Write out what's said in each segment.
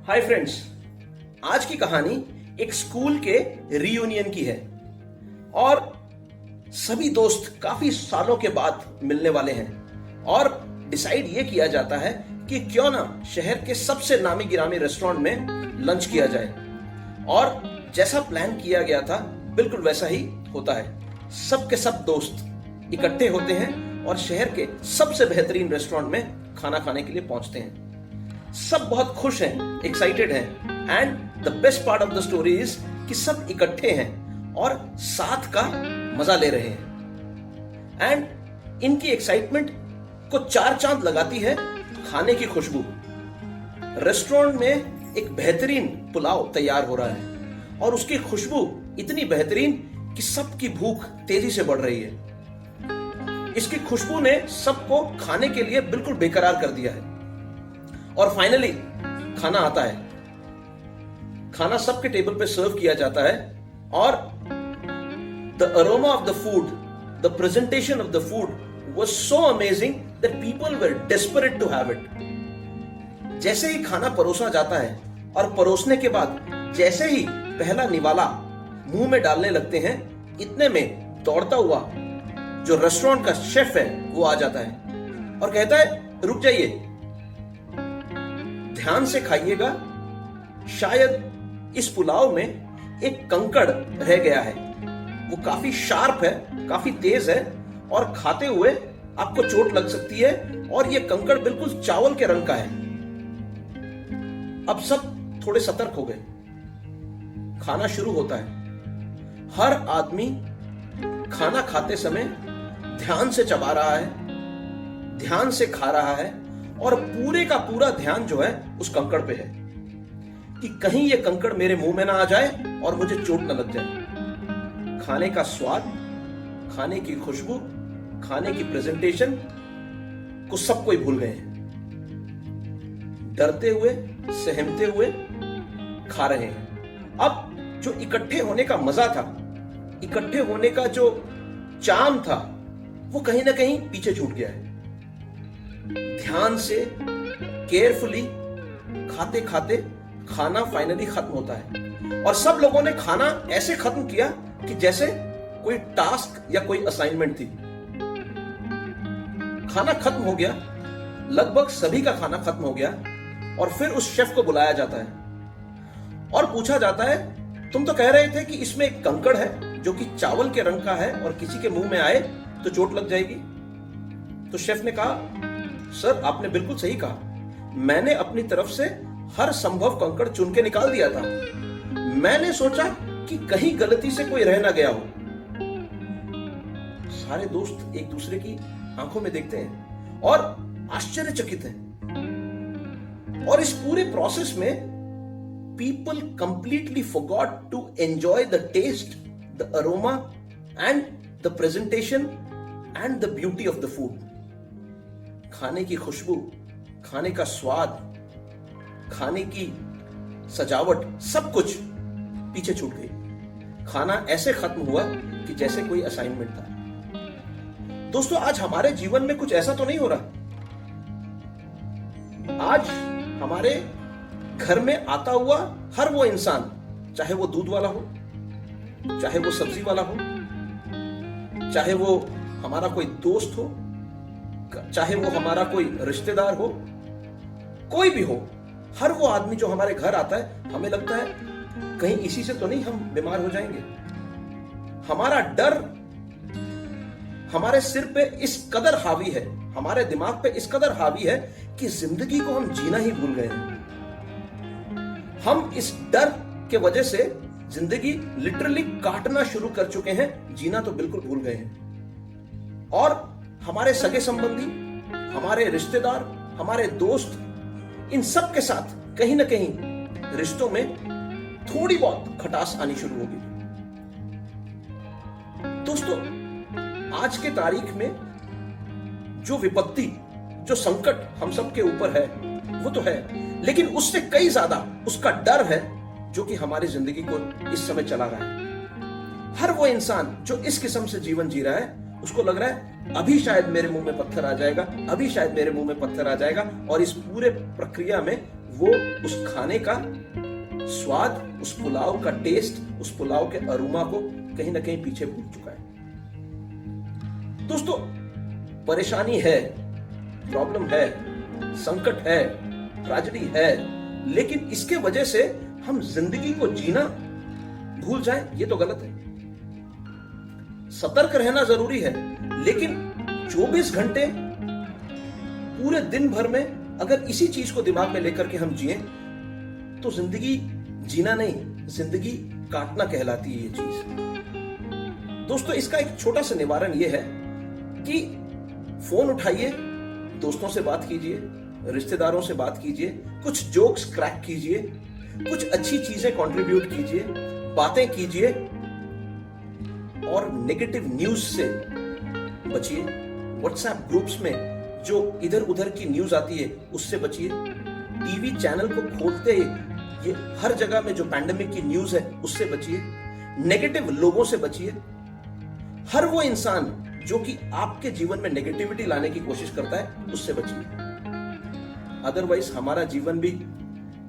Hi friends, आज की कहानी एक स्कूल के रीयूनियन की है और सभी दोस्त काफी सालों के बाद मिलने वाले हैं और डिसाइड ये किया जाता है कि क्यों ना शहर के सबसे नामी गिरामी रेस्टोरेंट में लंच किया जाए। और जैसा प्लान किया गया था बिल्कुल वैसा ही होता है। सब के सब दोस्त इकट्ठे होते हैं और शहर के सबसे बेहतरीन रेस्टोरेंट में खाना खाने के लिए पहुंचते हैं। सब बहुत खुश हैं, एक्साइटेड हैं and the best part of the story is कि सब इकट्ठे हैं और साथ का मजा ले रहे हैं। एंड इनकी एक्साइटमेंट को चार चांद लगाती है खाने की खुशबू। रेस्टोरेंट में एक बेहतरीन पुलाव तैयार हो रहा है और उसकी खुशबू इतनी बेहतरीन कि सबकी भूख तेजी से बढ़ रही है। इसकी खुशबू ने सबको खाने के लिए बिल्कुल बेकरार कर दिया है और फाइनली खाना आता है। खाना सबके टेबल पे सर्व किया जाता है और the aroma of the food, the presentation of the food was so amazing that people were desperate to have it. जैसे ही खाना परोसा जाता है और परोसने के बाद जैसे ही पहला निवाला मुंह में डालने लगते हैं, इतने में दौड़ता हुआ जो रेस्टोरेंट का शेफ है वो आ जाता है और कहता है, रुक जाइए, ध्यान से खाइएगा, शायद इस पुलाव में एक कंकड़ रह गया है। वो काफी शार्प है, काफी तेज है और खाते हुए आपको चोट लग सकती है और ये कंकड़ बिल्कुल चावल के रंग का है। अब सब थोड़े सतर्क हो गए। खाना शुरू होता है। हर आदमी खाना खाते समय ध्यान से चबा रहा है, ध्यान से खा रहा है और पूरे का पूरा ध्यान जो है उस कंकड़ पे है कि कहीं ये कंकड़ मेरे मुंह में ना आ जाए और मुझे चोट ना लग जाए। खाने का स्वाद, खाने की खुशबू, खाने की प्रेजेंटेशन को सब कोई भूल गए हैं। डरते हुए, सहमते हुए खा रहे हैं। अब जो इकट्ठे होने का मजा था, इकट्ठे होने का जो चार्म था, वो कहीं ना कहीं पीछे छूट गया है। ध्यान से, केयरफुली खाते खाते खाना फाइनली खत्म होता है और सब लोगों ने खाना ऐसे खत्म किया कि जैसे कोई टास्क या कोई असाइनमेंट थी। खाना खत्म हो गया, लगभग सभी का खाना खत्म हो गया और फिर उस शेफ को बुलाया जाता है और पूछा जाता है, तुम तो कह रहे थे कि इसमें एक कंकड़ है जो कि चावल के रंग का है और किसी के मुंह में आए तो चोट लग जाएगी। तो शेफ ने कहा, सर आपने बिल्कुल सही कहा, मैंने अपनी तरफ से हर संभव कंकड़ चुन के निकाल दिया था। मैंने सोचा कि कहीं गलती से कोई रह ना गया हो। सारे दोस्त एक दूसरे की आंखों में देखते हैं और आश्चर्यचकित हैं। और इस पूरे प्रोसेस में people completely forgot to enjoy the taste, the aroma and the presentation and the beauty of the food. खाने की खुशबू, खाने का स्वाद, खाने की सजावट, सब कुछ पीछे छूट गई। खाना ऐसे खत्म हुआ कि जैसे कोई असाइनमेंट था। दोस्तों, आज हमारे जीवन में कुछ ऐसा तो नहीं हो रहा। आज हमारे घर में आता हुआ हर वो इंसान, चाहे वो दूध वाला हो, चाहे वो सब्जी वाला हो, चाहे वो हमारा कोई दोस्त हो, चाहे वो हमारा कोई रिश्तेदार हो, कोई भी हो, हर वो आदमी जो हमारे घर आता है, हमें लगता है कहीं इसी से तो नहीं हम बीमार हो जाएंगे। हमारा डर हमारे सिर पे इस कदर हावी है, हमारे दिमाग पे इस कदर हावी है कि जिंदगी को हम जीना ही भूल गए हैं। हम इस डर के वजह से जिंदगी लिटरली काटना शुरू कर चुके हैं, जीना तो बिल्कुल भूल गए हैं। और हमारे सगे संबंधी, हमारे रिश्तेदार, हमारे दोस्त, इन सब के साथ कहीं ना कहीं रिश्तों में थोड़ी बहुत खटास आनी शुरू होगी। दोस्तों, आज के तारीख में जो विपत्ति, जो संकट हम सब के ऊपर है वो तो है, लेकिन उससे कई ज्यादा उसका डर है जो कि हमारी जिंदगी को इस समय चला रहा है। हर वो इंसान जो इस किस्म से जीवन जी रहा है, उसको लग रहा है अभी शायद मेरे मुंह में पत्थर आ जाएगा, अभी शायद मेरे मुंह में पत्थर आ जाएगा और इस पूरे प्रक्रिया में वो उस खाने का स्वाद, उस पुलाव का टेस्ट, उस पुलाव के अरोमा को कहीं ना कहीं पीछे भूल चुका है। दोस्तों, परेशानी है, प्रॉब्लम है, संकट है, ट्रेजेडी है, लेकिन इसके वजह से हम जिंदगी को जीना भूल जाएं, ये तो गलत है। सतर्क रहना जरूरी है, लेकिन 24 घंटे पूरे दिन भर में अगर इसी चीज को दिमाग में लेकर के हम जिए तो जिंदगी जीना नहीं, जिंदगी काटना कहलाती है ये चीज। दोस्तों, इसका एक छोटा सा निवारण ये है कि फोन उठाइए, दोस्तों से बात कीजिए, रिश्तेदारों से बात कीजिए, कुछ जोक्स क्रैक कीजिए, कुछ अच्छी चीजें कंट्रीब्यूट कीजिए, बातें कीजिए और नेगेटिव न्यूज से बचिए। व्हाट्सएप ग्रुप्स में जो इधर उधर की न्यूज आती है उससे बचिए। टीवी चैनल को खोलते ही ये हर जगह में जो पैंडेमिक की न्यूज है उससे बचिए। नेगेटिव लोगों से बचिए। हर वो इंसान जो कि आपके जीवन में नेगेटिविटी लाने की कोशिश करता है उससे बचिए। अदरवाइज हमारा जीवन भी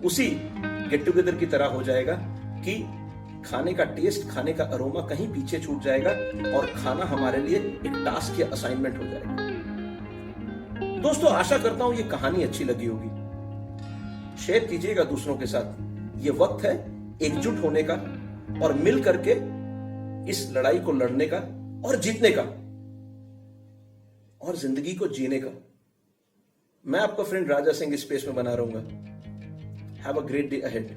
उसी गेट टुगेदर की तरह हो जाएगा कि खाने का टेस्ट, खाने का अरोमा कहीं पीछे छूट जाएगा और खाना हमारे लिए एक टास्क या असाइनमेंट हो जाएगा। दोस्तों, आशा करता हूं ये कहानी अच्छी लगी होगी। शेयर कीजिएगा दूसरों के साथ। ये वक्त है एकजुट होने का और मिल करके इस लड़ाई को लड़ने का और जीतने का और जिंदगी को जीने का। मैं आपका फ्रेंड राजा सिंह इस स्पेस में बना रहूंगा। Have a great day ahead.